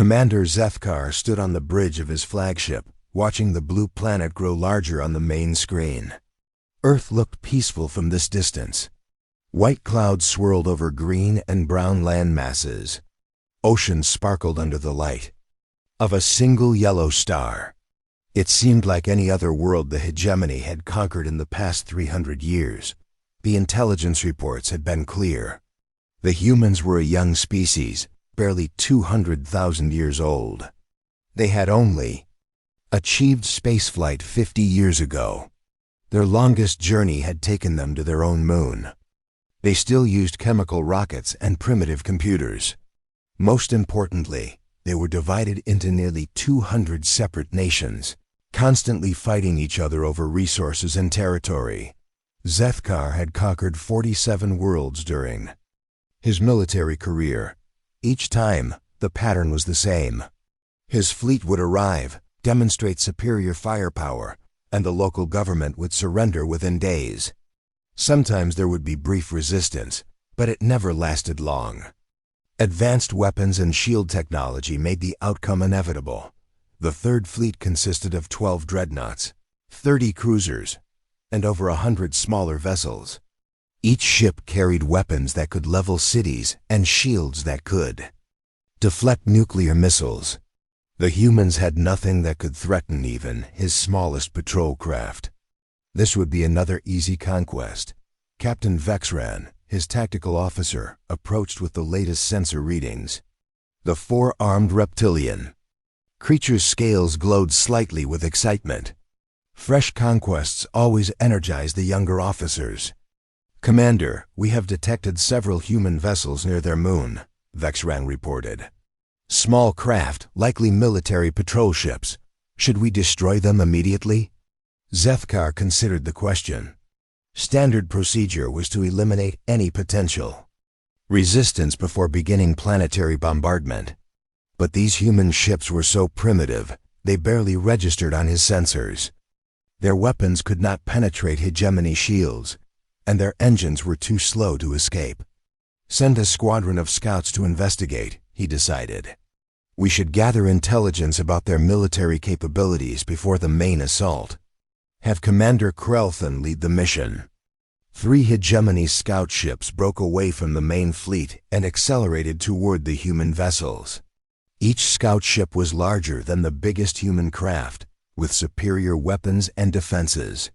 Commander Zethkar stood on the bridge of his flagship, watching the blue planet grow larger on the main screen. Earth looked peaceful from this distance. White clouds swirled over green and brown land masses. Oceans sparkled under the light of a single yellow star. It seemed like any other world the hegemony had conquered in the past 300 years. The intelligence reports had been clear. The humans were a young species, barely 200,000 years old. They had only achieved spaceflight 50 years ago. Their longest journey had taken them to their own moon. They still used chemical rockets and primitive computers. Most importantly, they were divided into nearly 200 separate nations, constantly fighting each other over resources and territory. Zethkar had conquered 47 worlds during his military career. Each time, the pattern was the same. His fleet would arrive, demonstrate superior firepower, and the local government would surrender within days. Sometimes there would be brief resistance, but it never lasted long. Advanced weapons and shield technology made the outcome inevitable. The Third Fleet consisted of 12 dreadnoughts, 30 cruisers, and over 100 smaller vessels. Each ship carried weapons that could level cities and shields that could deflect nuclear missiles. The humans had nothing that could threaten even his smallest patrol craft. This would be another easy conquest. Captain Vexran, his tactical officer, approached with the latest sensor readings. The four-armed reptilian creature's scales glowed slightly with excitement. Fresh conquests always energized the younger officers. "Commander, we have detected several human vessels near their moon," Vexran reported. "Small craft, likely military patrol ships. Should we destroy them immediately?" Zethkar considered the question. Standard procedure was to eliminate any potential resistance before beginning planetary bombardment. But these human ships were so primitive, they barely registered on his sensors. Their weapons could not penetrate hegemony shields, and their engines were too slow to escape. Send a squadron of scouts to investigate, he decided. We should gather intelligence about their military capabilities before the main assault. Have Commander Krelthan lead the mission. 3 hegemony scout ships broke away from the main fleet and accelerated toward the human vessels. Each scout ship was larger than the biggest human craft, with superior weapons and defenses.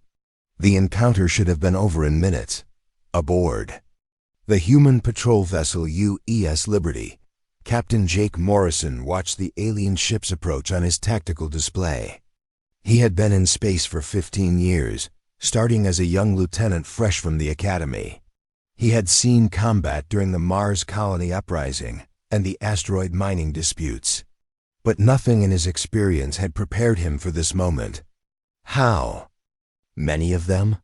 The encounter should have been over in minutes. Aboard the human patrol vessel UES Liberty, Captain Jake Morrison watched the alien ships approach on his tactical display. He had been in space for 15 years, starting as a young lieutenant fresh from the academy. He had seen combat during the Mars colony uprising and the asteroid mining disputes. But nothing in his experience had prepared him for this moment. "How many of them?"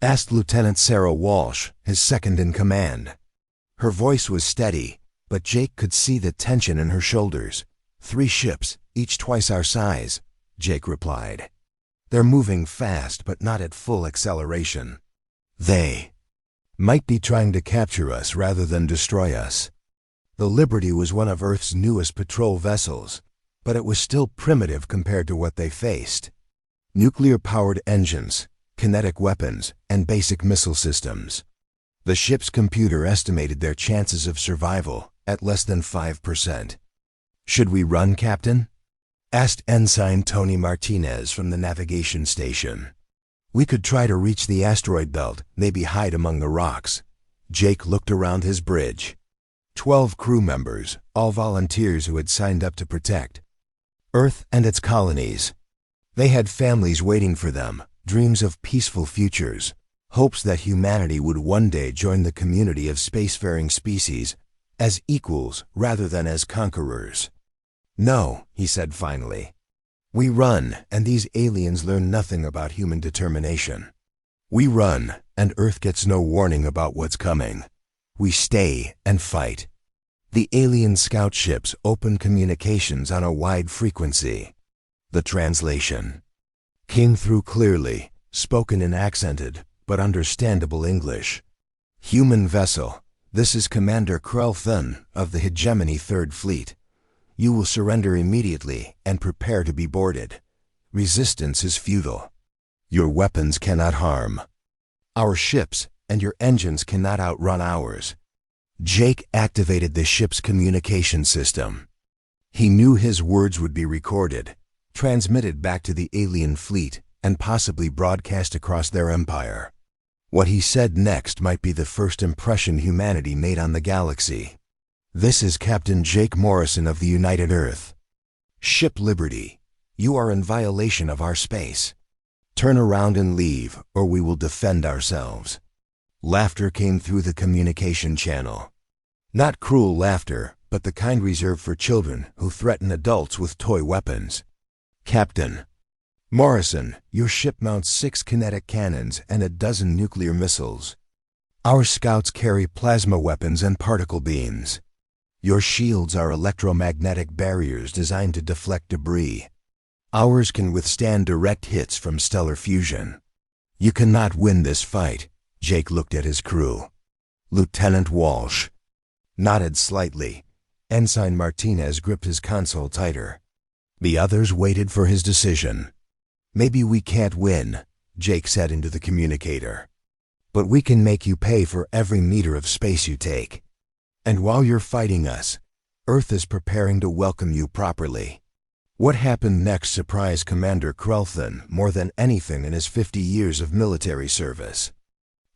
asked Lieutenant Sarah Walsh, his second-in-command. Her voice was steady, but Jake could see the tension in her shoulders. 3 ships, each twice our size, Jake replied. They're moving fast, but not at full acceleration. They might be trying to capture us rather than destroy us. The Liberty was one of Earth's newest patrol vessels, but it was still primitive compared to what they faced. Nuclear-powered engines, kinetic weapons, and basic missile systems. The ship's computer estimated their chances of survival at less than 5%. "Should we run, Captain?" asked Ensign Tony Martinez from the navigation station. "We could try to reach the asteroid belt, maybe hide among the rocks." Jake looked around his bridge. 12 crew members, all volunteers who had signed up to protect Earth and its colonies. They had families waiting for them, dreams of peaceful futures, hopes that humanity would one day join the community of spacefaring species as equals rather than as conquerors. "No," he said finally. "We run, and these aliens learn nothing about human determination. We run, and Earth gets no warning about what's coming. We stay and fight." The alien scout ships opened communications on a wide frequency. The translation came through clearly, spoken in accented but understandable English. "Human vessel, this is Commander Krelthan of the Hegemony Third Fleet. You will surrender immediately and prepare to be boarded. Resistance is futile. Your weapons cannot harm our ships, and your engines cannot outrun ours. Jake activated the ship's communication system. He knew his words would be recorded, transmitted back to the alien fleet, and possibly broadcast across their empire. What he said next might be the first impression humanity made on the galaxy. This is Captain Jake Morrison of the United Earth. Ship Liberty, you are in violation of our space. Turn around and leave, or we will defend ourselves. Laughter came through the communication channel. Not cruel laughter, but the kind reserved for children who threaten adults with toy weapons. Captain Morrison, your ship mounts 6 kinetic cannons and a dozen nuclear missiles. Our scouts carry plasma weapons and particle beams. Your shields are electromagnetic barriers designed to deflect debris. Ours can withstand direct hits from stellar fusion. You cannot win this fight. Jake looked at his crew. Lieutenant Walsh nodded slightly. Ensign Martinez gripped his console tighter. The others waited for his decision. Maybe we can't win, Jake said into the communicator. But we can make you pay for every meter of space you take. And while you're fighting us, Earth is preparing to welcome you properly. What happened next surprised Commander Krelthan more than anything in his 50 years of military service.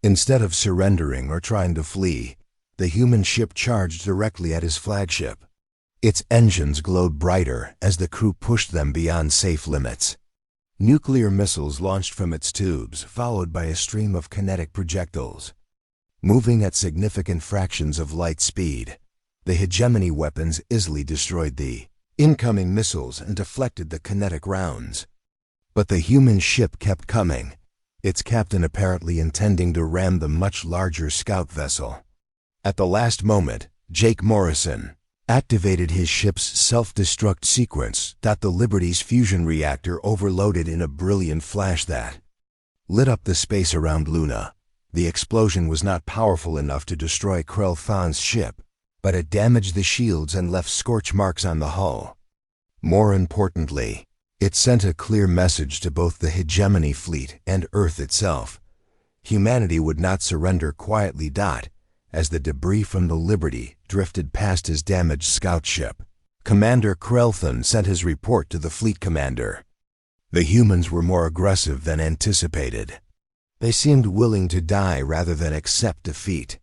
Instead of surrendering or trying to flee, the human ship charged directly at his flagship. Its engines glowed brighter as the crew pushed them beyond safe limits. Nuclear missiles launched from its tubes, followed by a stream of kinetic projectiles. Moving at significant fractions of light speed, the hegemony weapons easily destroyed the incoming missiles and deflected the kinetic rounds. But the human ship kept coming, its captain apparently intending to ram the much larger scout vessel. At the last moment, Jake Morrison activated his ship's self-destruct sequence. The Liberty's fusion reactor overloaded in a brilliant flash that lit up the space around Luna. The explosion was not powerful enough to destroy Krelthan's ship, but it damaged the shields and left scorch marks on the hull. More importantly, it sent a clear message to both the hegemony fleet and Earth itself. Humanity would not surrender quietly. As the debris from the Liberty drifted past his damaged scout ship, Commander Krelthan sent his report to the fleet commander. The humans were more aggressive than anticipated. They seemed willing to die rather than accept defeat.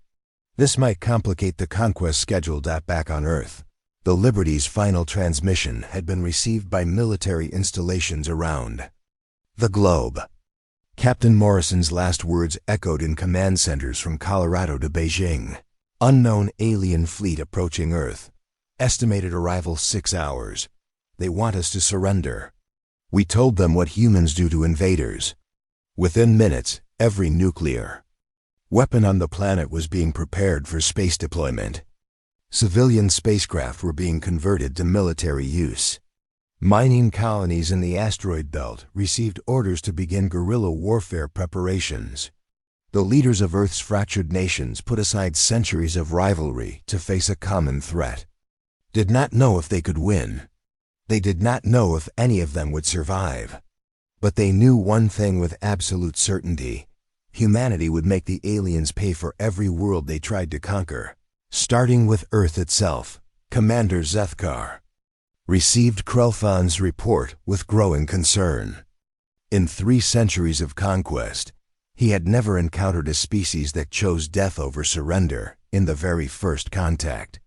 This might complicate the conquest scheduled back on Earth. The Liberty's final transmission had been received by military installations around the globe. Captain Morrison's last words echoed in command centers from Colorado to Beijing. Unknown alien fleet approaching Earth. Estimated arrival 6 hours. They want us to surrender. We told them what humans do to invaders. Within minutes, every nuclear weapon on the planet was being prepared for space deployment. Civilian spacecraft were being converted to military use. Mining colonies in the asteroid belt received orders to begin guerrilla warfare preparations. The leaders of Earth's fractured nations put aside centuries of rivalry to face a common threat. Did not know if they could win. They did not know if any of them would survive. But they knew one thing with absolute certainty. Humanity would make the aliens pay for every world they tried to conquer. Starting with Earth itself, Commander Zethkar received Krelthan's report with growing concern. In 3 centuries of conquest, he had never encountered a species that chose death over surrender in the very first contact.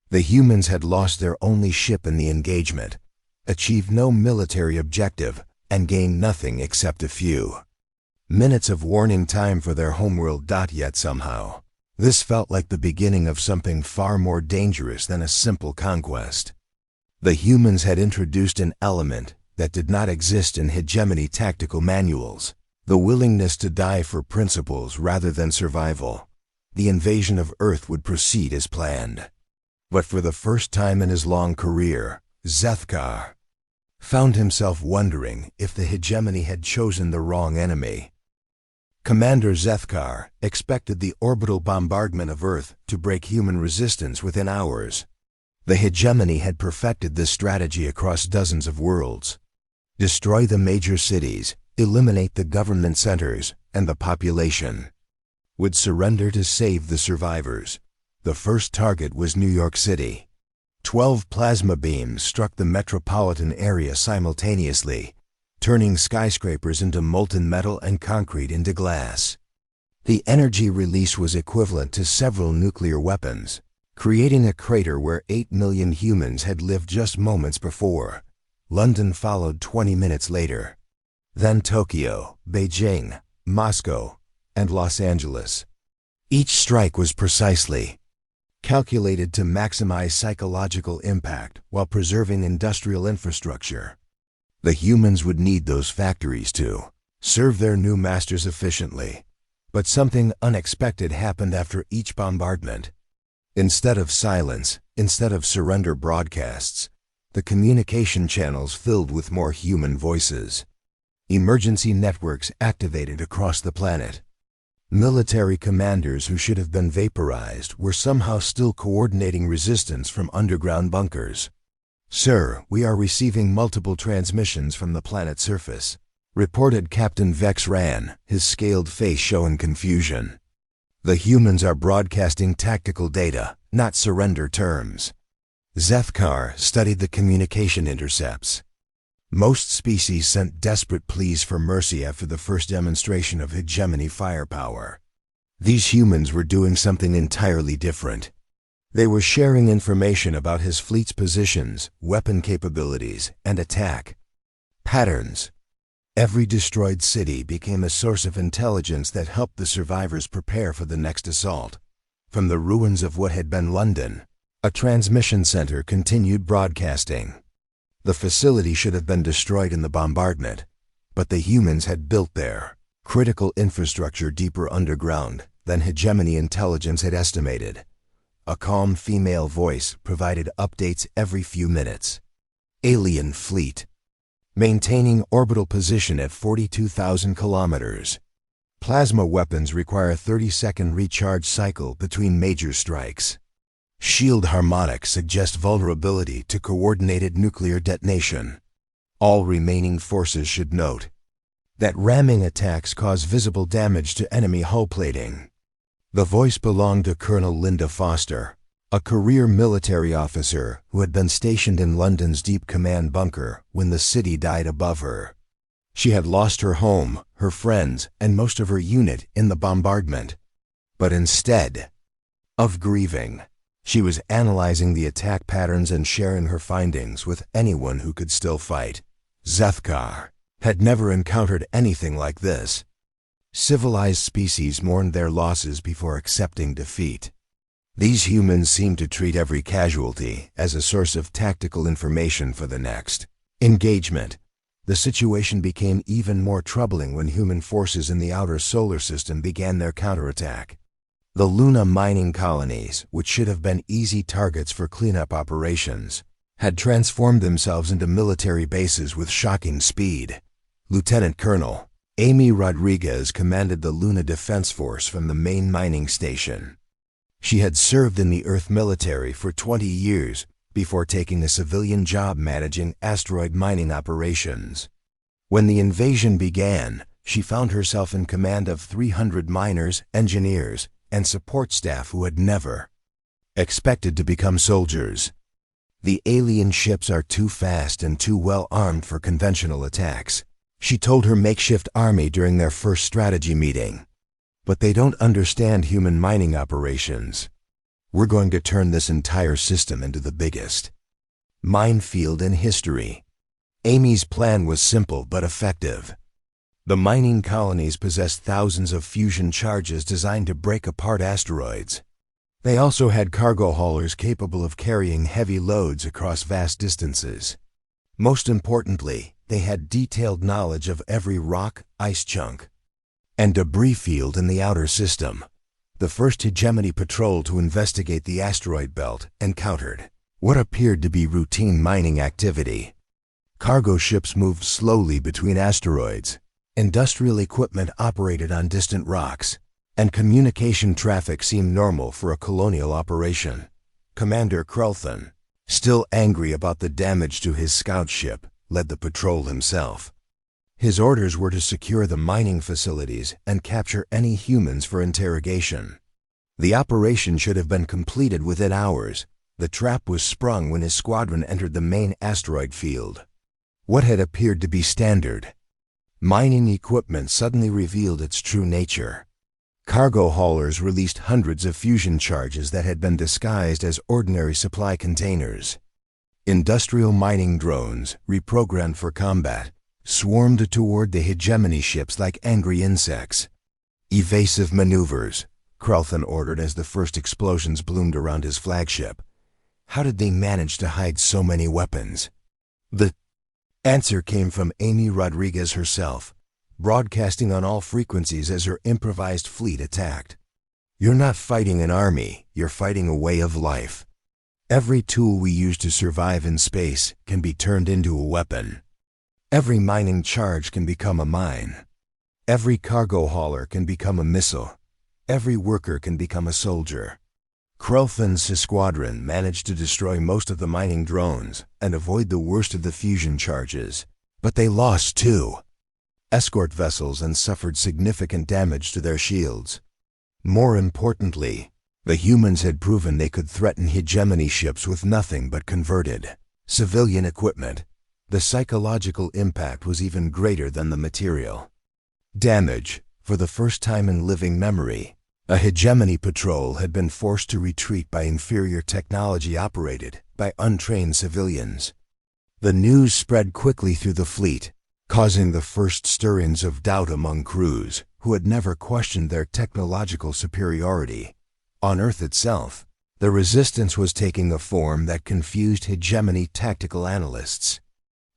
The humans had lost their only ship in the engagement, achieved no military objective, and gained nothing except a few minutes of warning time for their homeworld. Yet somehow, this felt like the beginning of something far more dangerous than a simple conquest. The humans had introduced an element that did not exist in hegemony tactical manuals: the willingness to die for principles rather than survival. The invasion of Earth would proceed as planned. But for the first time in his long career, Zethkar found himself wondering if the hegemony had chosen the wrong enemy. Commander Zethkar expected the orbital bombardment of Earth to break human resistance within hours. The hegemony had perfected this strategy across dozens of worlds. Destroy the major cities, eliminate the government centers, and the population would surrender to save the survivors. The first target was New York City. 12 plasma beams struck the metropolitan area simultaneously, turning skyscrapers into molten metal and concrete into glass. The energy release was equivalent to several nuclear weapons, creating a crater where 8 million humans had lived just moments before. London followed 20 minutes later. Then Tokyo, Beijing, Moscow, and Los Angeles. Each strike was precisely calculated to maximize psychological impact while preserving industrial infrastructure. The humans would need those factories to serve their new masters efficiently. But something unexpected happened after each bombardment. Instead of silence, instead of surrender broadcasts, the communication channels filled with more human voices. Emergency networks activated across the planet. Military commanders who should have been vaporized were somehow still coordinating resistance from underground bunkers. "Sir, we are receiving multiple transmissions from the planet's surface," reported Captain Vex Ran, his scaled face showing confusion. "The humans are broadcasting tactical data, not surrender terms." Zethkar studied the communication intercepts. Most species sent desperate pleas for mercy after the first demonstration of hegemony firepower. These humans were doing something entirely different. They were sharing information about his fleet's positions, weapon capabilities, and attack patterns. Every destroyed city became a source of intelligence that helped the survivors prepare for the next assault. From the ruins of what had been London, a transmission center continued broadcasting. The facility should have been destroyed in the bombardment, but the humans had built their critical infrastructure deeper underground than hegemony intelligence had estimated. A calm female voice provided updates every few minutes. "Alien fleet. Maintaining orbital position at 42,000 kilometers. Plasma weapons require a 30-second recharge cycle between major strikes. Shield harmonics suggest vulnerability to coordinated nuclear detonation. All remaining forces should note that ramming attacks cause visible damage to enemy hull plating." The voice belonged to Colonel Linda Foster, a career military officer who had been stationed in London's deep command bunker when the city died above her. She had lost her home, her friends, and most of her unit in the bombardment. But instead of grieving, she was analyzing the attack patterns and sharing her findings with anyone who could still fight. Zethkar had never encountered anything like this. Civilized species mourned their losses before accepting defeat. These humans seemed to treat every casualty as a source of tactical information for the next engagement. The situation became even more troubling when human forces in the outer solar system began their counterattack. The Luna mining colonies, which should have been easy targets for cleanup operations, had transformed themselves into military bases with shocking speed. Lieutenant Colonel Amy Rodriguez commanded the Luna Defense Force from the main mining station. She had served in the Earth military for 20 years before taking a civilian job managing asteroid mining operations. When the invasion began, she found herself in command of 300 miners, engineers, and support staff who had never expected to become soldiers. "The alien ships are too fast and too well armed for conventional attacks," she told her makeshift army during their first strategy meeting. "But they don't understand human mining operations. We're going to turn this entire system into the biggest minefield in history." Amy's plan was simple but effective. The mining colonies possessed thousands of fusion charges designed to break apart asteroids. They also had cargo haulers capable of carrying heavy loads across vast distances. Most importantly, they had detailed knowledge of every rock, ice chunk, and debris field in the outer system. The first hegemony patrol to investigate the asteroid belt encountered what appeared to be routine mining activity. Cargo ships moved slowly between asteroids. Industrial equipment operated on distant rocks, and communication traffic seemed normal for a colonial operation. Commander Krelthan Still angry about the damage to his scout ship, led the patrol himself. His orders were to secure the mining facilities and capture any humans for interrogation. The operation should have been completed within hours. The trap was sprung when his squadron entered the main asteroid field. What had appeared to be standard mining equipment suddenly revealed its true nature. Cargo haulers released hundreds of fusion charges that had been disguised as ordinary supply containers. Industrial mining drones, reprogrammed for combat, swarmed toward the hegemony ships like angry insects. Evasive maneuvers, Krelthan ordered as the first explosions bloomed around his flagship. How did they manage to hide so many weapons? The answer came from Amy Rodriguez herself, broadcasting on all frequencies as her improvised fleet attacked. You're not fighting an army, you're fighting a way of life. Every tool we use to survive in space can be turned into a weapon. Every mining charge can become a mine. Every cargo hauler can become a missile. Every worker can become a soldier. Krelthan's squadron managed to destroy most of the mining drones and avoid the worst of the fusion charges, but they lost two escort vessels and suffered significant damage to their shields. More importantly, the humans had proven they could threaten hegemony ships with nothing but converted civilian equipment. The psychological impact was even greater than the material damage. For the first time in living memory, a hegemony patrol had been forced to retreat by inferior technology operated by untrained civilians. The news spread quickly through the fleet, causing the first stirrings of doubt among crews who had never questioned their technological superiority. On Earth itself, the resistance was taking a form that confused hegemony tactical analysts.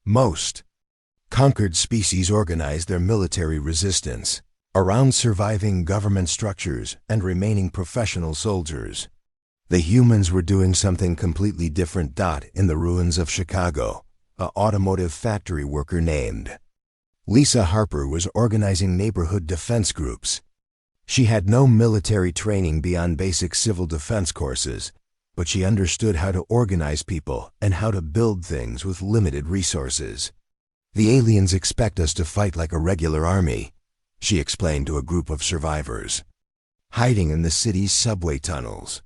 Most conquered species organized their military resistance around surviving government structures and remaining professional soldiers. The humans were doing something completely different. In the ruins of Chicago, an automotive factory worker named Lisa Harper was organizing neighborhood defense groups. She had no military training beyond basic civil defense courses, but she understood how to organize people and how to build things with limited resources. The aliens expect us to fight like a regular army, she explained to a group of survivors, hiding in the city's subway tunnels.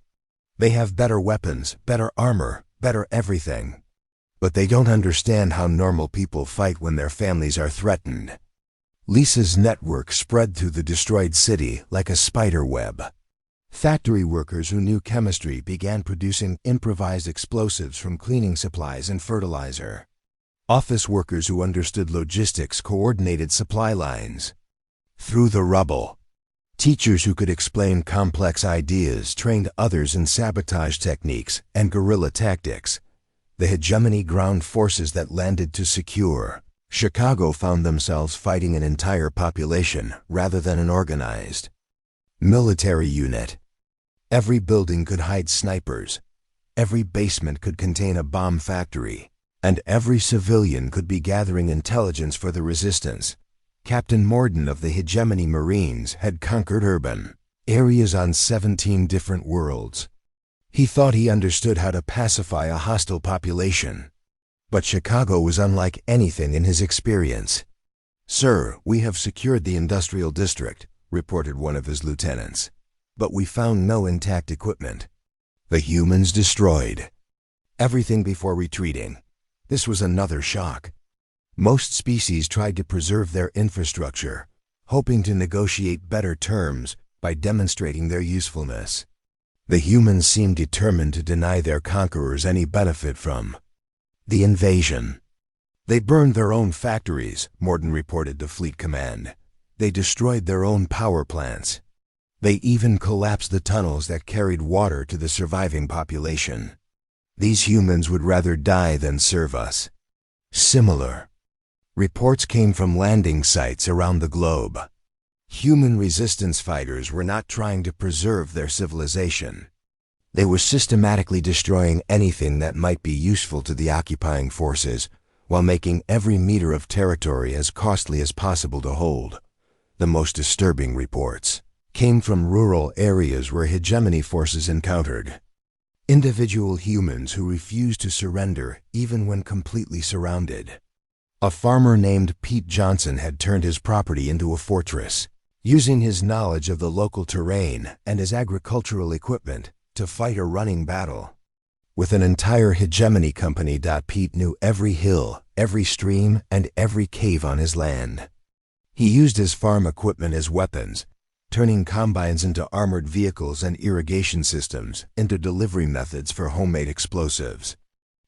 They have better weapons, better armor, better everything. But they don't understand how normal people fight when their families are threatened. Lisa's network spread through the destroyed city like a spider web. Factory workers who knew chemistry began producing improvised explosives from cleaning supplies and fertilizer. Office workers who understood logistics coordinated supply lines. Through the rubble, teachers who could explain complex ideas trained others in sabotage techniques and guerrilla tactics. The hegemony ground forces that landed to secure Chicago found themselves fighting an entire population rather than an organized military unit. Every building could hide snipers, every basement could contain a bomb factory, and every civilian could be gathering intelligence for the resistance. Captain Morden of the Hegemony Marines had conquered urban areas on 17 different worlds. He thought he understood how to pacify a hostile population. But Chicago was unlike anything in his experience. "Sir, we have secured the industrial district," reported one of his lieutenants. "But we found no intact equipment. The humans destroyed everything before retreating." This was another shock. Most species tried to preserve their infrastructure, hoping to negotiate better terms by demonstrating their usefulness. The humans seemed determined to deny their conquerors any benefit from the invasion. "They burned their own factories," Morden reported to Fleet Command. "They destroyed their own power plants. They even collapsed the tunnels that carried water to the surviving population. These humans would rather die than serve us." Similar reports came from landing sites around the globe. Human resistance fighters were not trying to preserve their civilization. They were systematically destroying anything that might be useful to the occupying forces, while making every meter of territory as costly as possible to hold. The most disturbing reports came from rural areas where hegemony forces encountered Individual humans who refused to surrender even when completely surrounded. A farmer named Pete Johnson had turned his property into a fortress, using his knowledge of the local terrain and his agricultural equipment to fight a running battle. With an entire hegemony company, Pete knew every hill, every stream, and every cave on his land. He used his farm equipment as weapons, turning combines into armored vehicles and irrigation systems into delivery methods for homemade explosives.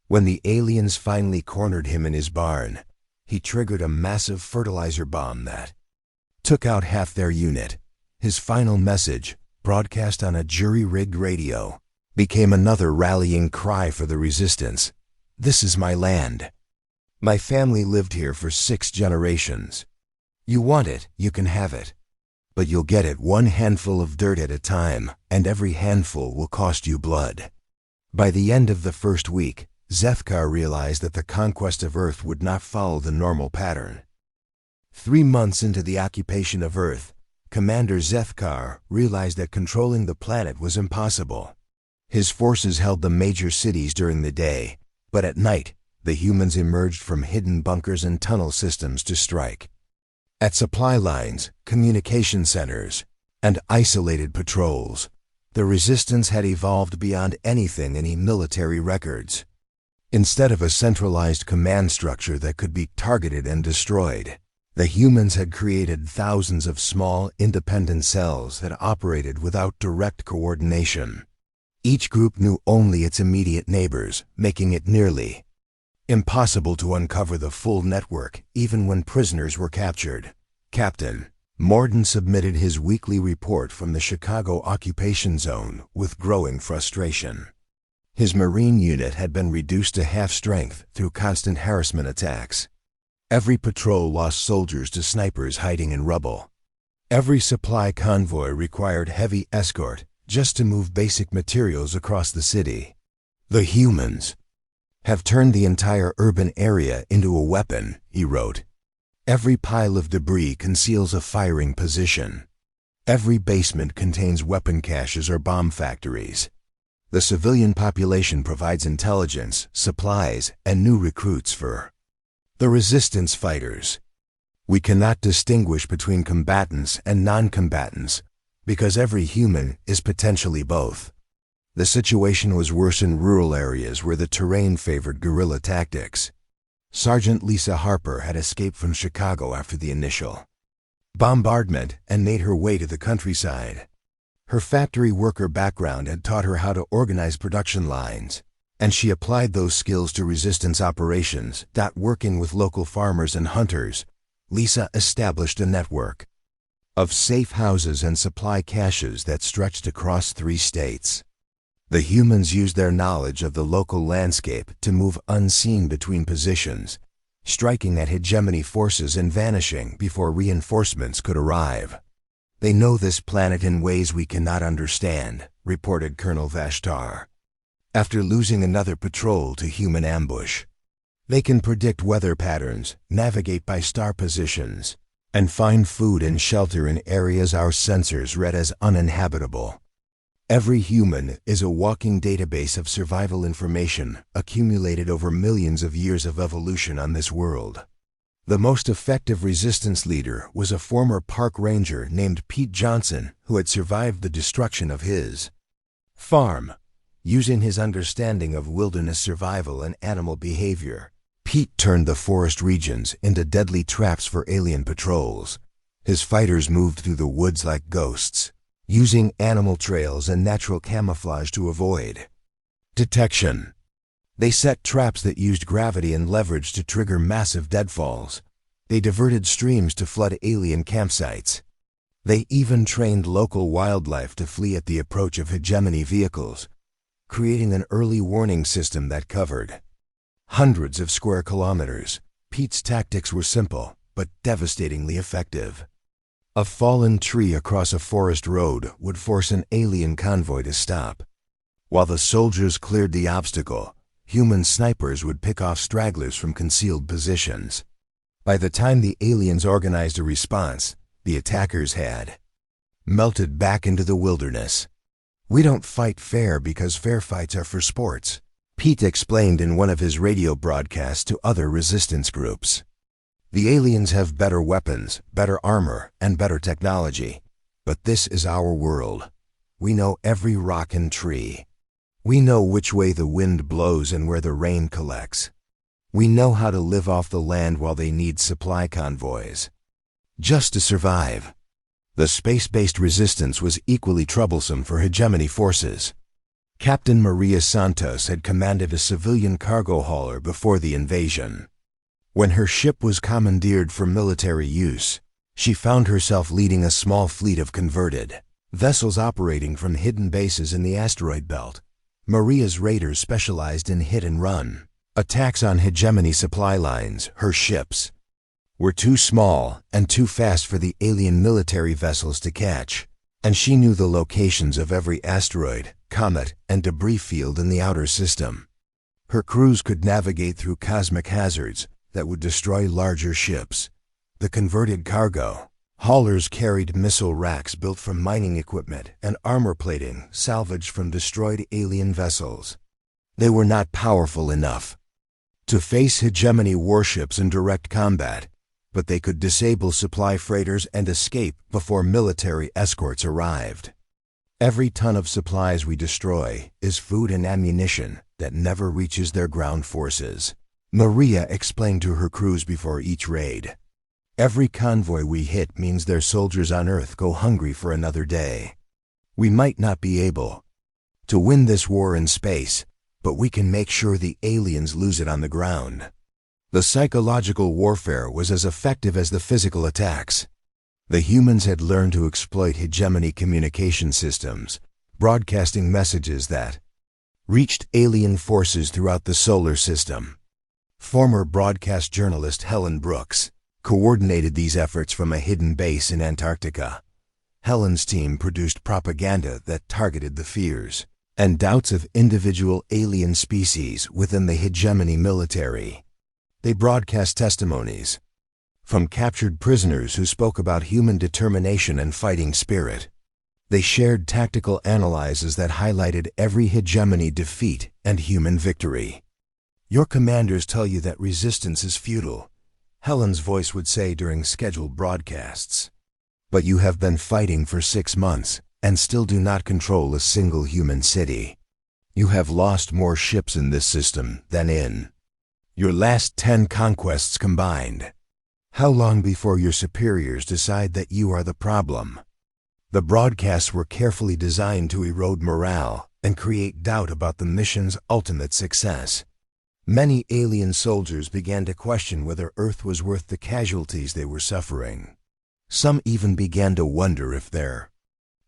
When the aliens finally cornered him in his barn, he triggered a massive fertilizer bomb that took out half their unit. His final message, broadcast on a jury-rigged radio, became another rallying cry for the resistance. This is my land. My family lived here for 6 generations. You want it, you can have it. But you'll get it one handful of dirt at a time, and every handful will cost you blood. By the end of the first week, Zethkar realized that the conquest of Earth would not follow the normal pattern. 3 months into the occupation of Earth, Commander Zethkar realized that controlling the planet was impossible. His forces held the major cities during the day, but at night, the humans emerged from hidden bunkers and tunnel systems to strike. At supply lines, communication centers, and isolated patrols, the resistance had evolved beyond anything in military records. Instead of a centralized command structure that could be targeted and destroyed, the humans had created thousands of small, independent cells that operated without direct coordination. Each group knew only its immediate neighbors, making it nearly impossible to uncover the full network even when prisoners were captured. Captain Morden submitted his weekly report from the Chicago occupation zone with growing frustration. His Marine unit had been reduced to half strength through constant harassment attacks. Every patrol lost soldiers to snipers hiding in rubble. Every supply convoy required heavy escort just to move basic materials across the city. The humans have turned the entire urban area into a weapon, he wrote. Every pile of debris conceals a firing position. Every basement contains weapon caches or bomb factories. The civilian population provides intelligence, supplies, and new recruits for the resistance fighters. We cannot distinguish between combatants and non-combatants because every human is potentially both. The situation was worse in rural areas where the terrain favored guerrilla tactics. Sergeant Lisa Harper had escaped from Chicago after the initial bombardment and made her way to the countryside. Her factory worker background had taught her how to organize production lines, and she applied those skills to resistance operations. Working with local farmers and hunters, Lisa established a network of safe houses and supply caches that stretched across 3 states. The humans used their knowledge of the local landscape to move unseen between positions, striking at hegemony forces and vanishing before reinforcements could arrive. They know this planet in ways we cannot understand, reported Colonel Vashtar. After losing another patrol to human ambush, they can predict weather patterns, navigate by star positions, and find food and shelter in areas our sensors read as uninhabitable. Every human is a walking database of survival information accumulated over millions of years of evolution on this world. The most effective resistance leader was a former park ranger named Pete Johnson who had survived the destruction of his farm. Using his understanding of wilderness survival and animal behavior, Pete turned the forest regions into deadly traps for alien patrols. His fighters moved through the woods like ghosts, using animal trails and natural camouflage to avoid detection. They set traps that used gravity and leverage to trigger massive deadfalls. They diverted streams to flood alien campsites. They even trained local wildlife to flee at the approach of hegemony vehicles, creating an early warning system that covered hundreds of square kilometers. Pete's tactics were simple, but devastatingly effective. A fallen tree across a forest road would force an alien convoy to stop. While the soldiers cleared the obstacle, human snipers would pick off stragglers from concealed positions. By the time the aliens organized a response, the attackers had melted back into the wilderness. "We don't fight fair because fair fights are for sports," Pete explained in one of his radio broadcasts to other resistance groups. "The aliens have better weapons, better armor, and better technology. But this is our world. We know every rock and tree. We know which way the wind blows and where the rain collects. We know how to live off the land while they need supply convoys. Just to survive." The space-based resistance was equally troublesome for hegemony forces. Captain Maria Santos had commanded a civilian cargo hauler before the invasion. When her ship was commandeered for military use, she found herself leading a small fleet of converted vessels operating from hidden bases in the asteroid belt. Maria's raiders specialized in hit-and-run attacks on hegemony supply lines. Her ships were too small and too fast for the alien military vessels to catch, and she knew the locations of every asteroid, comet, and debris field in the outer system. Her crews could navigate through cosmic hazards that would destroy larger ships. The converted cargo haulers carried missile racks built from mining equipment and armor plating salvaged from destroyed alien vessels. They were not powerful enough to face hegemony warships in direct combat, but they could disable supply freighters and escape before military escorts arrived. "Every ton of supplies we destroy is food and ammunition that never reaches their ground forces," Maria explained to her crews before each raid. "Every convoy we hit means their soldiers on Earth go hungry for another day. We might not be able to win this war in space, but we can make sure the aliens lose it on the ground." The psychological warfare was as effective as the physical attacks. The humans had learned to exploit hegemony communication systems, broadcasting messages that reached alien forces throughout the solar system. Former broadcast journalist Helen Brooks coordinated these efforts from a hidden base in Antarctica. Helen's team produced propaganda that targeted the fears and doubts of individual alien species within the hegemony military. They broadcast testimonies from captured prisoners who spoke about human determination and fighting spirit. They shared tactical analyses that highlighted every hegemony defeat and human victory. "Your commanders tell you that resistance is futile," Helen's voice would say during scheduled broadcasts. "But you have been fighting for 6 months and still do not control a single human city. You have lost more ships in this system than in your last 10 conquests combined. How long before your superiors decide that you are the problem?" The broadcasts were carefully designed to erode morale and create doubt about the mission's ultimate success. Many alien soldiers began to question whether Earth was worth the casualties they were suffering. Some even began to wonder if their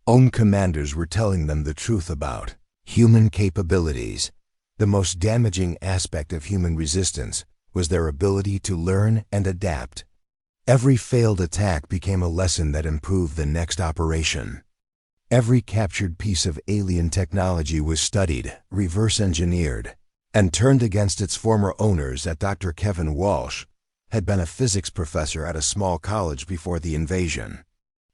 own commanders were telling them the truth about human capabilities. The most damaging aspect of human resistance was their ability to learn and adapt. Every failed attack became a lesson that improved the next operation. Every captured piece of alien technology was studied, reverse-engineered, and turned against its former owners. That Dr. Kevin Walsh had been a physics professor at a small college before the invasion.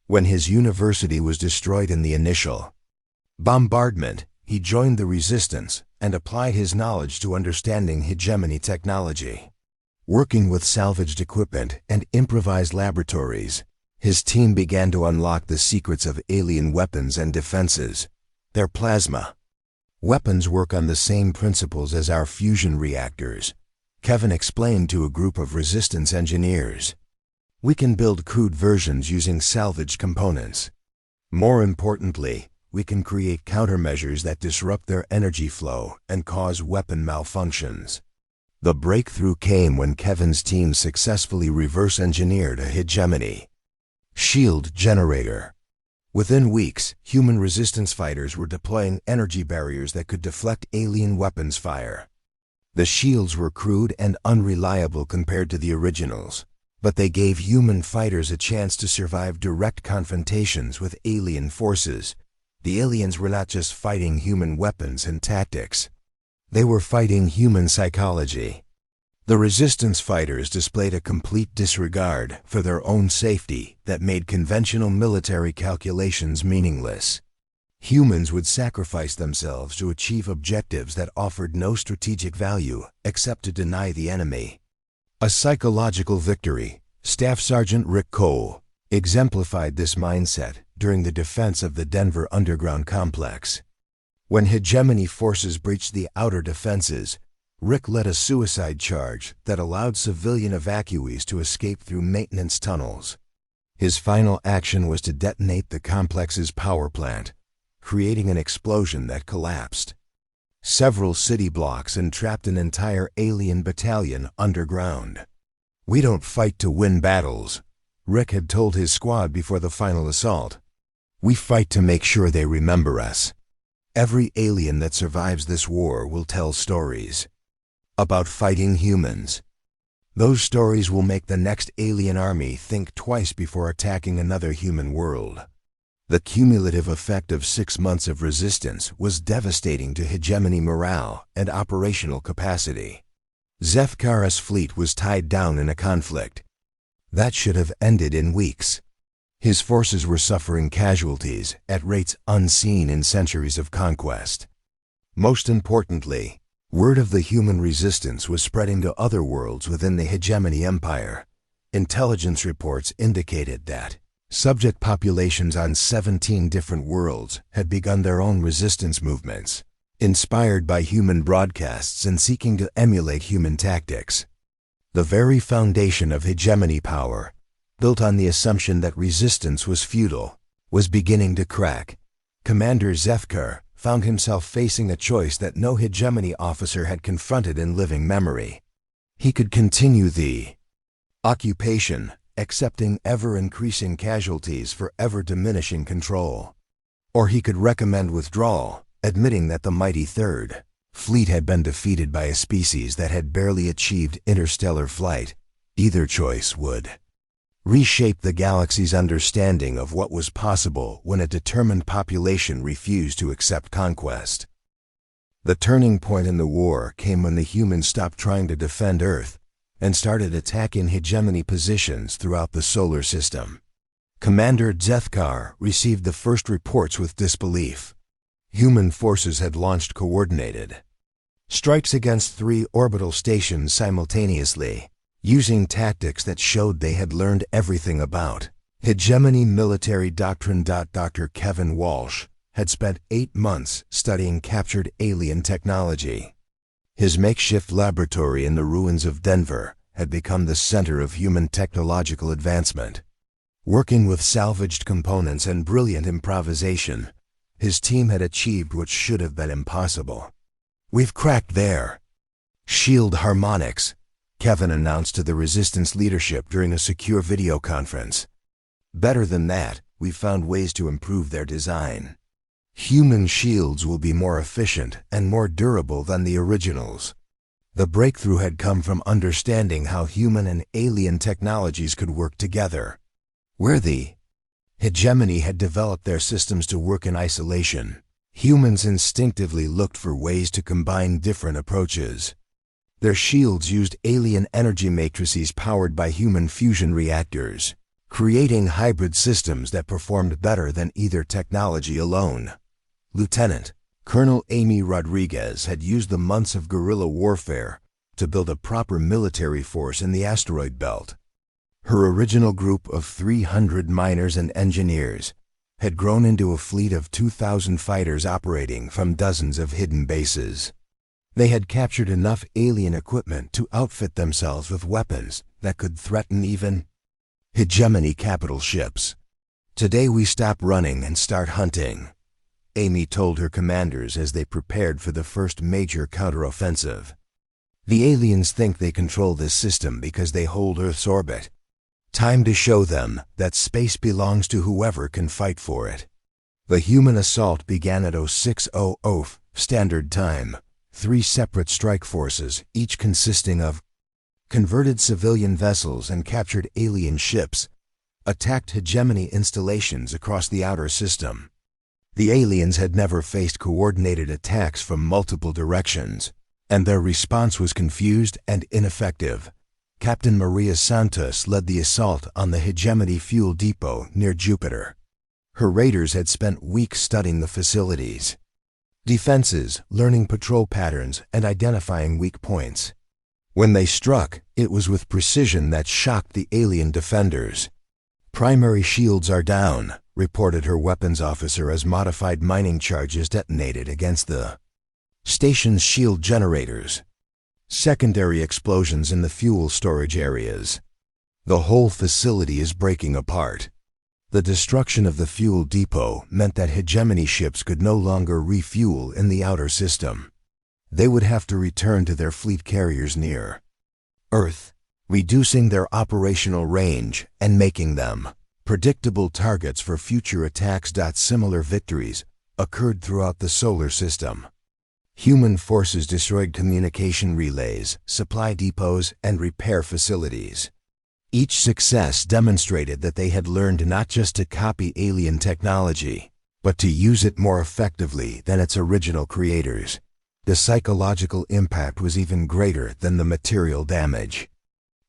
When his university was destroyed in the initial bombardment, he joined the resistance and applied his knowledge to understanding hegemony technology. Working with salvaged equipment and improvised laboratories, his team began to unlock the secrets of alien weapons and defenses. Their plasma weapons work on the same principles as our fusion reactors, Kevin explained to a group of resistance engineers. "We can build crude versions using salvaged components. More importantly, we can create countermeasures that disrupt their energy flow and cause weapon malfunctions." The breakthrough came when Kevin's team successfully reverse-engineered a hegemony shield generator. Within weeks, human resistance fighters were deploying energy barriers that could deflect alien weapons fire. The shields were crude and unreliable compared to the originals, but they gave human fighters a chance to survive direct confrontations with alien forces. The aliens were not just fighting human weapons and tactics. They were fighting human psychology. The resistance fighters displayed a complete disregard for their own safety that made conventional military calculations meaningless. Humans would sacrifice themselves to achieve objectives that offered no strategic value except to deny the enemy. A psychological victory. Staff Sergeant Rick Cole exemplified this mindset during the defense of the Denver underground complex. When hegemony forces breached the outer defenses, Rick led a suicide charge that allowed civilian evacuees to escape through maintenance tunnels. His final action was to detonate the complex's power plant, creating an explosion that collapsed several city blocks and trapped an entire alien battalion underground. "We don't fight to win battles," Rick had told his squad before the final assault. "We fight to make sure they remember us. Every alien that survives this war will tell stories about fighting humans. Those stories will make the next alien army think twice before attacking another human world." The cumulative effect of 6 months of resistance was devastating to hegemony morale and operational capacity. Zefkara's fleet was tied down in a conflict that should have ended in weeks. His forces were suffering casualties at rates unseen in centuries of conquest. Most importantly, word of the human resistance was spreading to other worlds within the hegemony empire. Intelligence reports indicated that subject populations on 17 different worlds had begun their own resistance movements, inspired by human broadcasts and seeking to emulate human tactics. The very foundation of hegemony power, built on the assumption that resistance was futile, was beginning to crack. Commander Zefkar found himself facing a choice that no hegemony officer had confronted in living memory. He could continue the occupation, accepting ever-increasing casualties for ever-diminishing control. Or he could recommend withdrawal, admitting that the mighty Third Fleet had been defeated by a species that had barely achieved interstellar flight. Either choice would reshape the galaxy's understanding of what was possible when a determined population refused to accept conquest. The turning point in the war came when the humans stopped trying to defend Earth and started attacking hegemony positions throughout the solar system. Commander Zefkar received the first reports with disbelief. Human forces had launched coordinated strikes against 3 orbital stations simultaneously, using tactics that showed they had learned everything about hegemony military doctrine. Dr. Kevin Walsh had spent 8 months studying captured alien technology. His makeshift laboratory in the ruins of Denver had become the center of human technological advancement. Working with salvaged components and brilliant improvisation, his team had achieved what should have been impossible. "We've cracked their shield harmonics," Kevin announced to the Resistance leadership during a secure video conference. "Better than that, we've found ways to improve their design. Human shields will be more efficient and more durable than the originals." The breakthrough had come from understanding how human and alien technologies could work together. Where the hegemony had developed their systems to work in isolation, humans instinctively looked for ways to combine different approaches. Their shields used alien energy matrices powered by human fusion reactors, creating hybrid systems that performed better than either technology alone. Lieutenant Colonel Amy Rodriguez had used the months of guerrilla warfare to build a proper military force in the asteroid belt. Her original group of 300 miners and engineers had grown into a fleet of 2,000 fighters operating from dozens of hidden bases. They had captured enough alien equipment to outfit themselves with weapons that could threaten even hegemony capital ships. "Today we stop running and start hunting," Amy told her commanders as they prepared for the first major counteroffensive. "The aliens think they control this system because they hold Earth's orbit. Time to show them that space belongs to whoever can fight for it." The human assault began at 06:00 Standard Time. 3 separate strike forces, each consisting of converted civilian vessels and captured alien ships, attacked hegemony installations across the outer system. The aliens had never faced coordinated attacks from multiple directions, and their response was confused and ineffective. Captain Maria Santos led the assault on the hegemony fuel depot near Jupiter. Her raiders had spent weeks studying the facilities, defenses, learning patrol patterns, and identifying weak points. When they struck, it was with precision that shocked the alien defenders. "Primary shields are down," reported her weapons officer as modified mining charges detonated against the station's shield generators. Secondary explosions in the fuel storage areas. "The whole facility is breaking apart." The destruction of the fuel depot meant that hegemony ships could no longer refuel in the outer system. They would have to return to their fleet carriers near Earth, reducing their operational range and making them predictable targets for future attacks. Similar victories occurred throughout the solar system. Human forces destroyed communication relays, supply depots, and repair facilities. Each success demonstrated that they had learned not just to copy alien technology, but to use it more effectively than its original creators. The psychological impact was even greater than the material damage.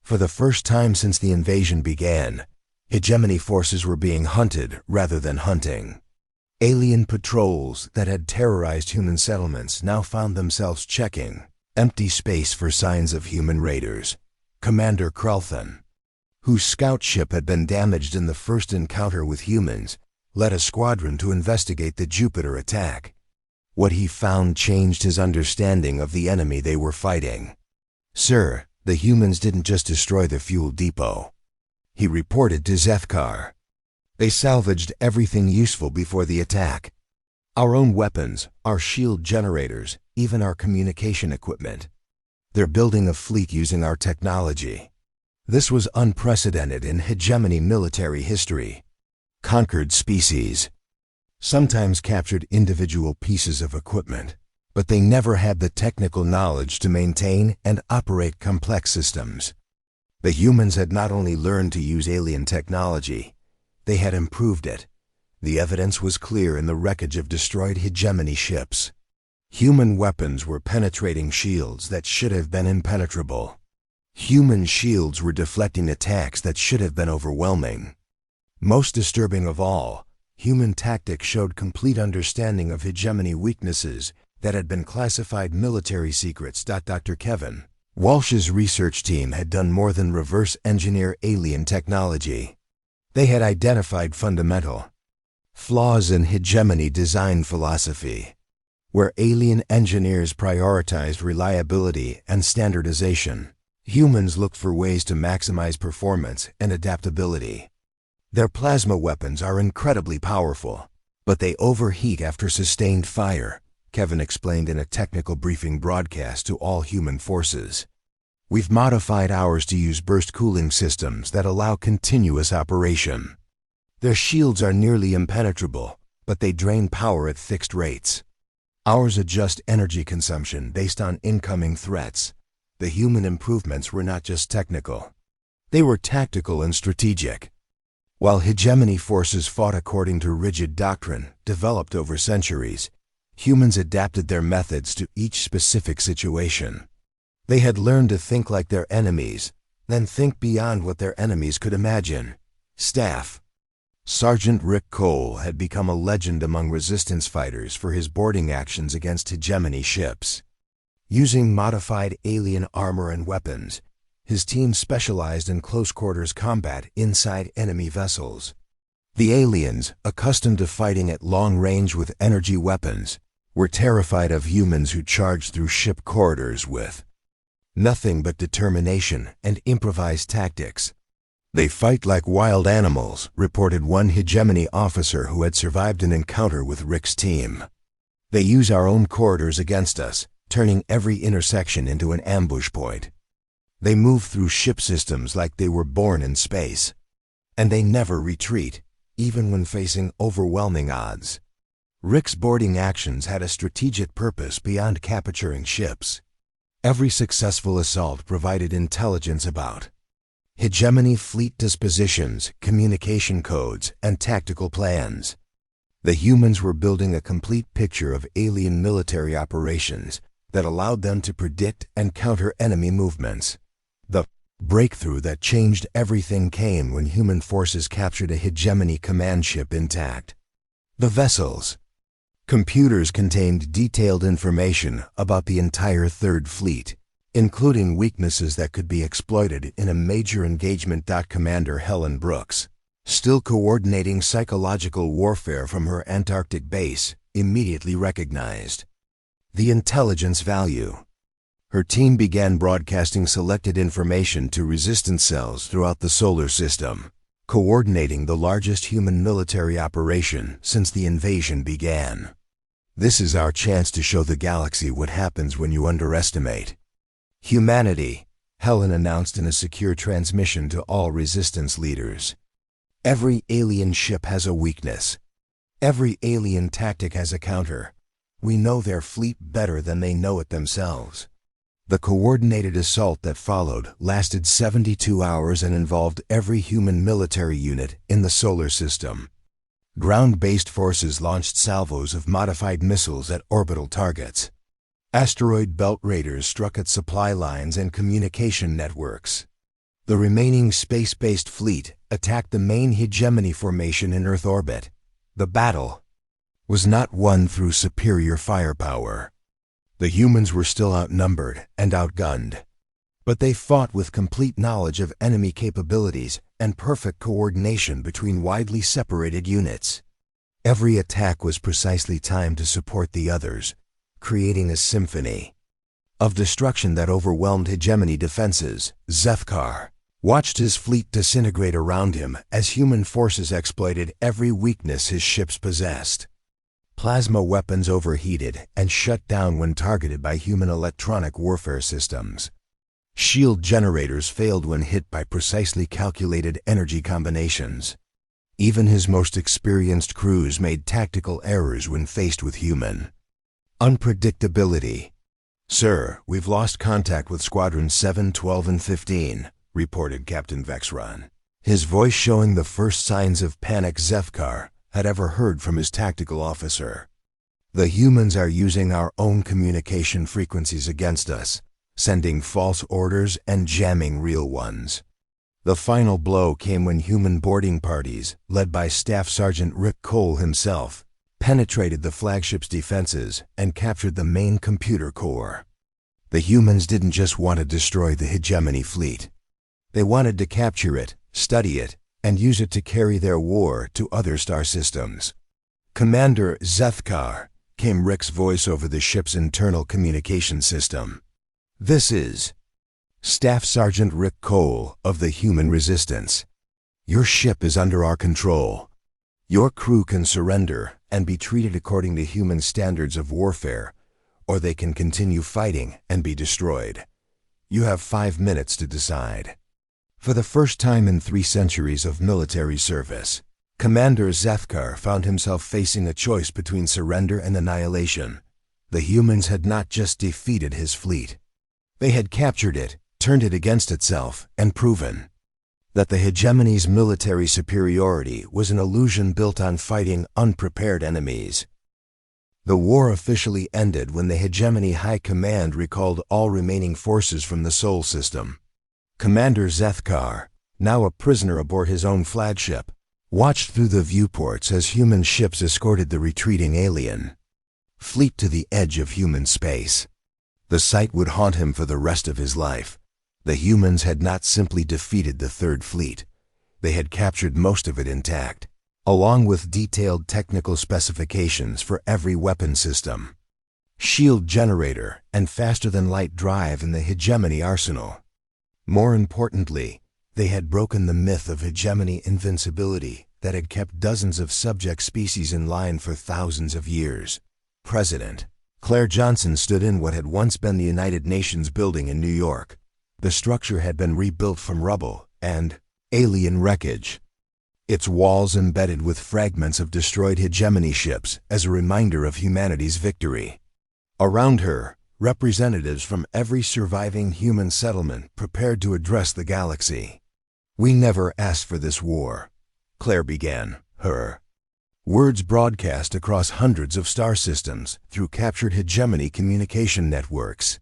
For the first time since the invasion began, hegemony forces were being hunted rather than hunting. Alien patrols that had terrorized human settlements now found themselves checking empty space for signs of human raiders. Commander Krelthan, whose scout ship had been damaged in the first encounter with humans, led a squadron to investigate the Jupiter attack. What he found changed his understanding of the enemy they were fighting. "Sir, the humans didn't just destroy the fuel depot," he reported to Zethkar. "They salvaged everything useful before the attack. Our own weapons, our shield generators, even our communication equipment. They're building a fleet using our technology." This was unprecedented in hegemony military history. Conquered species sometimes captured individual pieces of equipment, but they never had the technical knowledge to maintain and operate complex systems. The humans had not only learned to use alien technology, they had improved it. The evidence was clear in the wreckage of destroyed hegemony ships. Human weapons were penetrating shields that should have been impenetrable. Human shields were deflecting attacks that should have been overwhelming. Most disturbing of all, human tactics showed complete understanding of hegemony weaknesses that had been classified military secrets. Dr. Kevin Walsh's research team had done more than reverse engineer alien technology. They had identified fundamental flaws in hegemony design philosophy, where alien engineers prioritized reliability and standardization. Humans looked for ways to maximize performance and adaptability. Their plasma weapons are incredibly powerful, but they overheat after sustained fire, Kevin explained in a technical briefing broadcast to all human forces. "We've modified ours to use burst cooling systems that allow continuous operation. Their shields are nearly impenetrable, but they drain power at fixed rates. Ours adjust energy consumption based on incoming threats." The human improvements were not just technical. They were tactical and strategic. While hegemony forces fought according to rigid doctrine developed over centuries, humans adapted their methods to each specific situation. They had learned to think like their enemies, then think beyond what their enemies could imagine. Staff Sergeant Rick Cole had become a legend among resistance fighters for his boarding actions against hegemony ships. Using modified alien armor and weapons, his team specialized in close-quarters combat inside enemy vessels. The aliens, accustomed to fighting at long range with energy weapons, were terrified of humans who charged through ship corridors with nothing but determination and improvised tactics. "They fight like wild animals," reported one hegemony officer who had survived an encounter with Rick's team. "They use our own corridors against us, turning every intersection into an ambush point. They move through ship systems like they were born in space. And they never retreat, even when facing overwhelming odds." Rick's boarding actions had a strategic purpose beyond capturing ships. Every successful assault provided intelligence about hegemony fleet dispositions, communication codes, and tactical plans. The humans were building a complete picture of alien military operations that allowed them to predict and counter enemy movements. The Breakthrough that changed everything came when human forces captured a hegemony command ship intact. The vessel's computers contained detailed information about the entire Third Fleet, including weaknesses that could be exploited in a major engagement. Commander Helen Brooks, still coordinating psychological warfare from her Antarctic base, immediately recognized the intelligence value. Her team began broadcasting selected information to resistance cells throughout the solar system, coordinating the largest human military operation since the invasion began. This is our chance to show the galaxy what happens when you underestimate humanity, Helen announced in a secure transmission to all resistance leaders. Every alien ship has a weakness. Every alien tactic has a counter. We know their fleet better than they know it themselves. The coordinated assault that followed lasted 72 hours and involved every human military unit in the solar system. Ground-based forces launched salvos of modified missiles at orbital targets. Asteroid belt raiders struck at supply lines and communication networks. The remaining space-based fleet attacked the main hegemony formation in Earth orbit. The battle was not won through superior firepower. The humans were still outnumbered and outgunned, but they fought with complete knowledge of enemy capabilities and perfect coordination between widely separated units. Every attack was precisely timed to support the others, creating a symphony of destruction that overwhelmed hegemony defenses. Zefkar watched his fleet disintegrate around him as human forces exploited every weakness his ships possessed. Plasma weapons overheated and shut down when targeted by human electronic warfare systems. Shield generators failed when hit by precisely calculated energy combinations. Even his most experienced crews made tactical errors when faced with human unpredictability. "Sir, we've lost contact with Squadrons 7, 12, and 15, reported Captain Vexron, his voice showing the first signs of panic Zefkar had ever heard from his tactical officer. "The humans are using our own communication frequencies against us, sending false orders and jamming real ones." The final blow came when human boarding parties, led by Staff Sergeant Rick Cole himself, penetrated the flagship's defenses and captured the main computer core. The humans didn't just want to destroy the hegemony fleet. They wanted to capture it, study it, and use it to carry their war to other star systems. "Commander Zefkar," came Rick's voice over the ship's internal communication system. "This is Staff Sergeant Rick Cole of the Human Resistance. Your ship is under our control. Your crew can surrender and be treated according to human standards of warfare, or they can continue fighting and be destroyed. You have 5 minutes to decide." For the first time in 3 centuries of military service, Commander Zefkar found himself facing a choice between surrender and annihilation. The humans had not just defeated his fleet. They had captured it, turned it against itself, and proven that the hegemony's military superiority was an illusion built on fighting unprepared enemies. The war officially ended when the hegemony high command recalled all remaining forces from the Sol system. Commander Zefkar, now a prisoner aboard his own flagship, watched through the viewports as human ships escorted the retreating alien fleet to the edge of human space. The sight would haunt him for the rest of his life. The humans had not simply defeated the Third Fleet. They had captured most of it intact, along with detailed technical specifications for every weapon system, shield generator, and faster-than-light drive in the hegemony arsenal. More importantly, they had broken the myth of hegemony invincibility that had kept dozens of subject species in line for thousands of years. President Claire Johnson stood in what had once been the United Nations building in New York. The structure had been rebuilt from rubble and alien wreckage, its walls embedded with fragments of destroyed hegemony ships as a reminder of humanity's victory. Around her, representatives from every surviving human settlement prepared to address the galaxy. "We never asked for this war," Claire began, her words broadcast across hundreds of star systems through captured hegemony communication networks.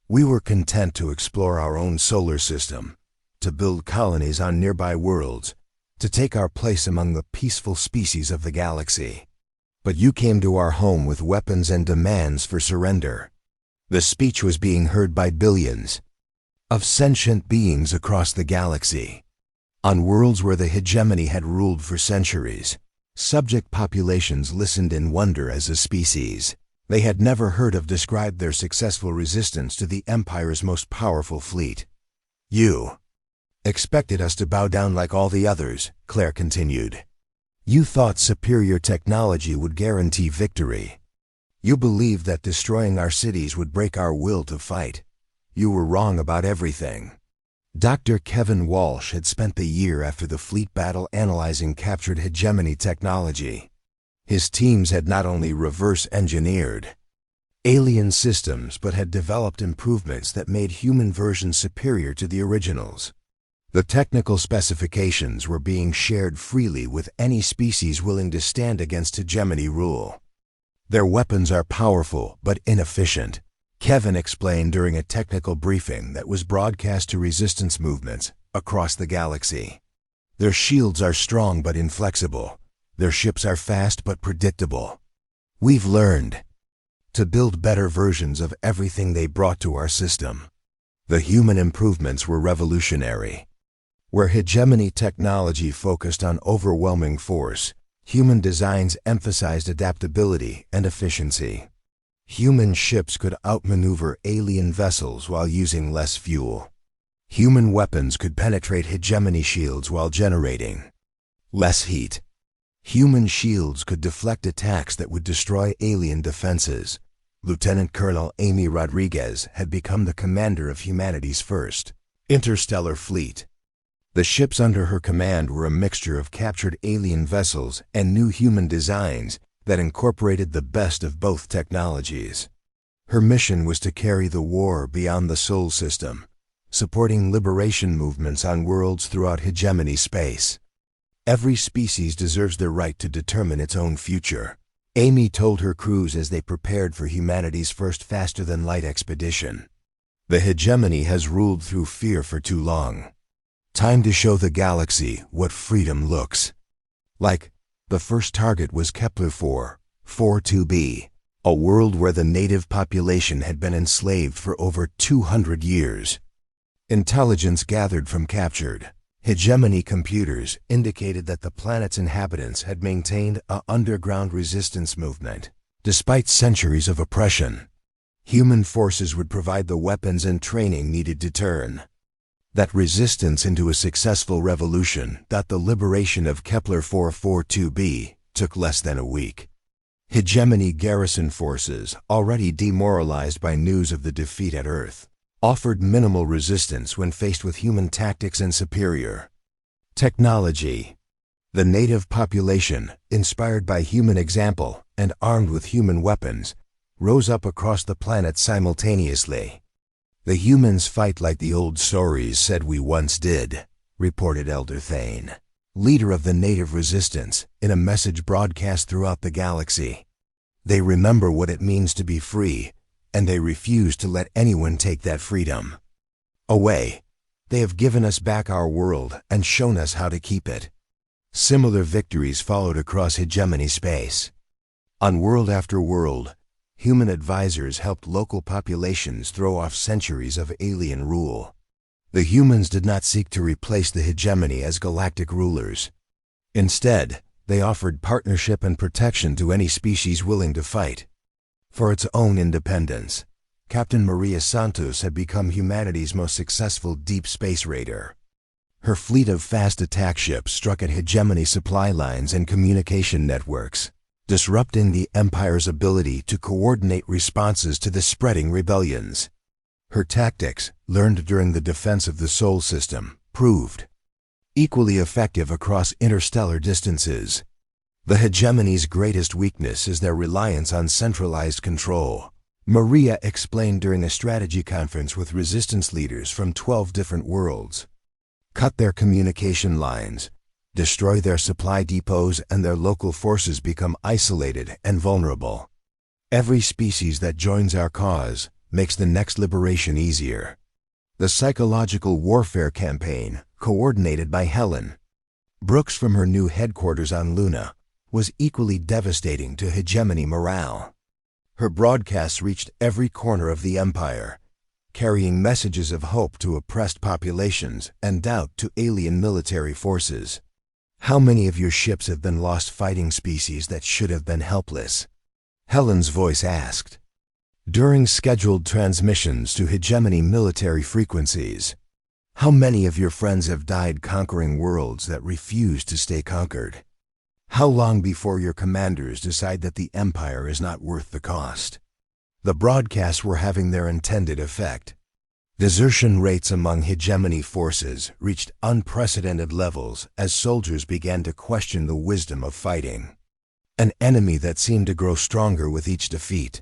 "We were content to explore our own solar system, to build colonies on nearby worlds, to take our place among the peaceful species of the galaxy. But you came to our home with weapons and demands for surrender. The speech was being heard by billions of sentient beings across the galaxy. On worlds where the hegemony had ruled for centuries, subject populations listened in wonder as a species they had never heard of described their successful resistance to the Empire's most powerful fleet. You expected us to bow down like all the others, Claire continued. You thought superior technology would guarantee victory. You believed that destroying our cities would break our will to fight. You were wrong about everything. Dr. Kevin Walsh had spent the year after the fleet battle analyzing captured hegemony technology. His teams had not only reverse-engineered alien systems but had developed improvements that made human versions superior to the originals. The technical specifications were being shared freely with any species willing to stand against hegemony rule. Their weapons are powerful but inefficient, Kevin explained during a technical briefing that was broadcast to resistance movements across the galaxy. Their shields are strong but inflexible. Their ships are fast but predictable. We've learned to build better versions of everything they brought to our system. The human improvements were revolutionary. Where hegemony technology focused on overwhelming force, human designs emphasized adaptability and efficiency. Human ships could outmaneuver alien vessels while using less fuel. Human weapons could penetrate hegemony shields while generating less heat. Human shields could deflect attacks that would destroy alien defenses. Lieutenant Colonel Amy Rodriguez had become the commander of humanity's first interstellar fleet. The ships under her command were a mixture of captured alien vessels and new human designs that incorporated the best of both technologies. Her mission was to carry the war beyond the Sol system, supporting liberation movements on worlds throughout hegemony space. Every species deserves the right to determine its own future, Amy told her crews as they prepared for humanity's first faster-than-light expedition. The hegemony has ruled through fear for too long. Time to show the galaxy what freedom looks like. The first target was Kepler 442b, a world where the native population had been enslaved for over 200 years. Intelligence gathered from captured hegemony computers indicated that the planet's inhabitants had maintained an underground resistance movement. Despite centuries of oppression, human forces would provide the weapons and training needed to turn that resistance into a successful revolution. The liberation of Kepler 442b took less than a week. Hegemony garrison forces, already demoralized by news of the defeat at Earth, offered minimal resistance when faced with human tactics and superior technology. The native population, inspired by human example and armed with human weapons, rose up across the planet simultaneously. The humans fight like the old stories said we once did, reported Elder Thane, leader of the native resistance, in a message broadcast throughout the galaxy. They remember what it means to be free, and they refuse to let anyone take that freedom away. They have given us back our world and shown us how to keep it. Similar victories followed across hegemony space. On world after world, human advisors helped local populations throw off centuries of alien rule. The humans did not seek to replace the hegemony as galactic rulers. Instead, they offered partnership and protection to any species willing to fight for its own independence. Captain Maria Santos had become humanity's most successful deep space raider. Her fleet of fast attack ships struck at hegemony supply lines and communication networks, disrupting the Empire's ability to coordinate responses to the spreading rebellions. Her tactics, learned during the defense of the Sol system, proved equally effective across interstellar distances. The hegemony's greatest weakness is their reliance on centralized control, Maria explained during a strategy conference with resistance leaders from 12 different worlds. Cut their communication lines, destroy their supply depots, and their local forces become isolated and vulnerable. Every species that joins our cause makes the next liberation easier. The psychological warfare campaign, coordinated by Helen Brooks from her new headquarters on Luna, was equally devastating to hegemony morale. Her broadcasts reached every corner of the empire, carrying messages of hope to oppressed populations and doubt to alien military forces. How many of your ships have been lost fighting species that should have been helpless? Helen's voice asked. During scheduled transmissions to hegemony military frequencies, how many of your friends have died conquering worlds that refuse to stay conquered? How long before your commanders decide that the empire is not worth the cost? The broadcasts were having their intended effect. Desertion rates among hegemony forces reached unprecedented levels as soldiers began to question the wisdom of fighting. An enemy that seemed to grow stronger with each defeat.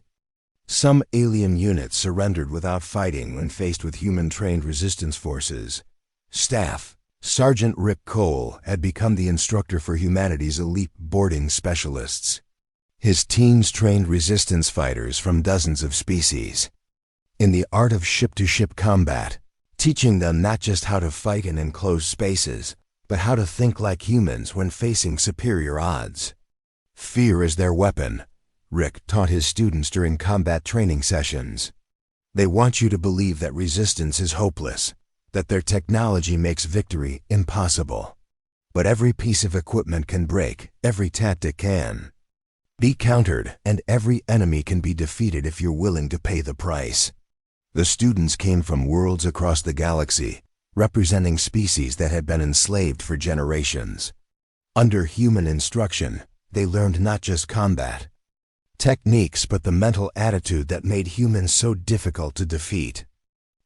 Some alien units surrendered without fighting when faced with human-trained resistance forces. Staff Sergeant Rick Cole had become the instructor for humanity's elite boarding specialists. His teams trained resistance fighters from dozens of species in the art of ship-to-ship combat, teaching them not just how to fight in enclosed spaces, but how to think like humans when facing superior odds. Fear is their weapon, Rick taught his students during combat training sessions. They want you to believe that resistance is hopeless, that their technology makes victory impossible. But every piece of equipment can break, every tactic can be countered, and every enemy can be defeated if you're willing to pay the price. The students came from worlds across the galaxy, representing species that had been enslaved for generations. Under human instruction, they learned not just combat techniques, but the mental attitude that made humans so difficult to defeat.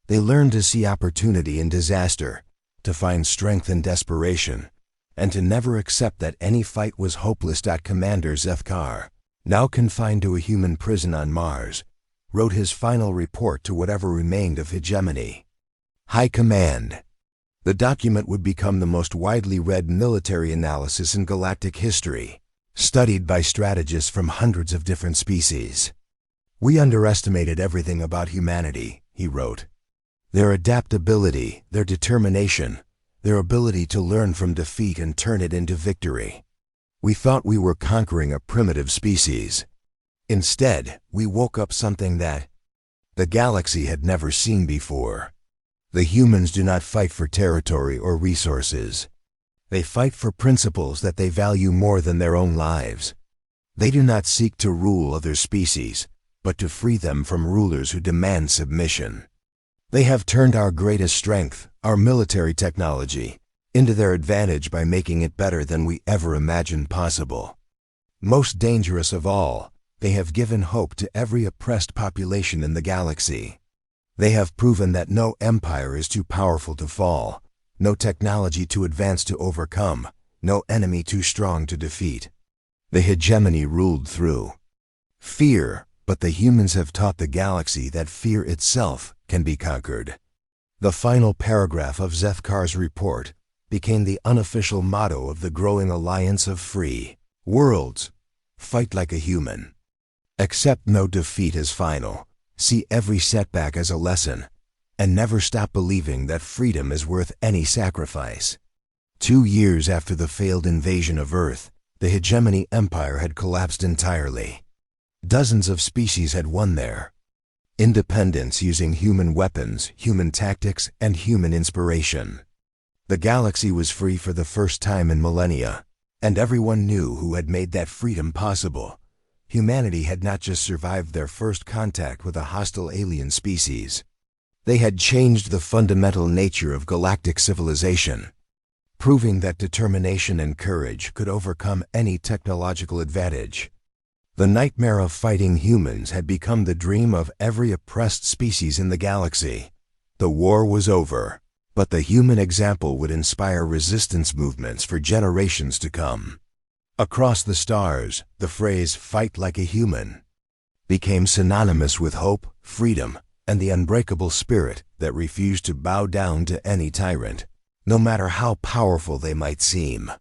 They learned to see opportunity in disaster, to find strength in desperation, and to never accept that any fight was hopeless. Commander Zethkar, now confined to a human prison on Mars, wrote his final report to whatever remained of hegemony. High Command. The document would become the most widely read military analysis in galactic history, studied by strategists from hundreds of different species. We underestimated everything about humanity, he wrote. Their adaptability, their determination, their ability to learn from defeat and turn it into victory. We thought we were conquering a primitive species. Instead, we woke up something that the galaxy had never seen before. The humans do not fight for territory or resources. They fight for principles that they value more than their own lives. They do not seek to rule other species, but to free them from rulers who demand submission. They have turned our greatest strength, our military technology, into their advantage by making it better than we ever imagined possible. Most dangerous of all, they have given hope to every oppressed population in the galaxy. They have proven that no empire is too powerful to fall, no technology too advanced to overcome, no enemy too strong to defeat. The hegemony ruled through fear, but the humans have taught the galaxy that fear itself can be conquered. The final paragraph of Zethkar's report became the unofficial motto of the growing alliance of free worlds. Fight like a human. Accept no defeat as final. See every setback as a lesson. And never stop believing that freedom is worth any sacrifice. 2 years after the failed invasion of Earth, the hegemony empire had collapsed entirely. Dozens of species had won their independence using human weapons, human tactics, and human inspiration. The galaxy was free for the first time in millennia, and everyone knew who had made that freedom possible. Humanity had not just survived their first contact with a hostile alien species. They had changed the fundamental nature of galactic civilization, proving that determination and courage could overcome any technological advantage. The nightmare of fighting humans had become the dream of every oppressed species in the galaxy. The war was over, but the human example would inspire resistance movements for generations to come. Across the stars, the phrase "fight like a human" became synonymous with hope, freedom, and the unbreakable spirit that refused to bow down to any tyrant, no matter how powerful they might seem.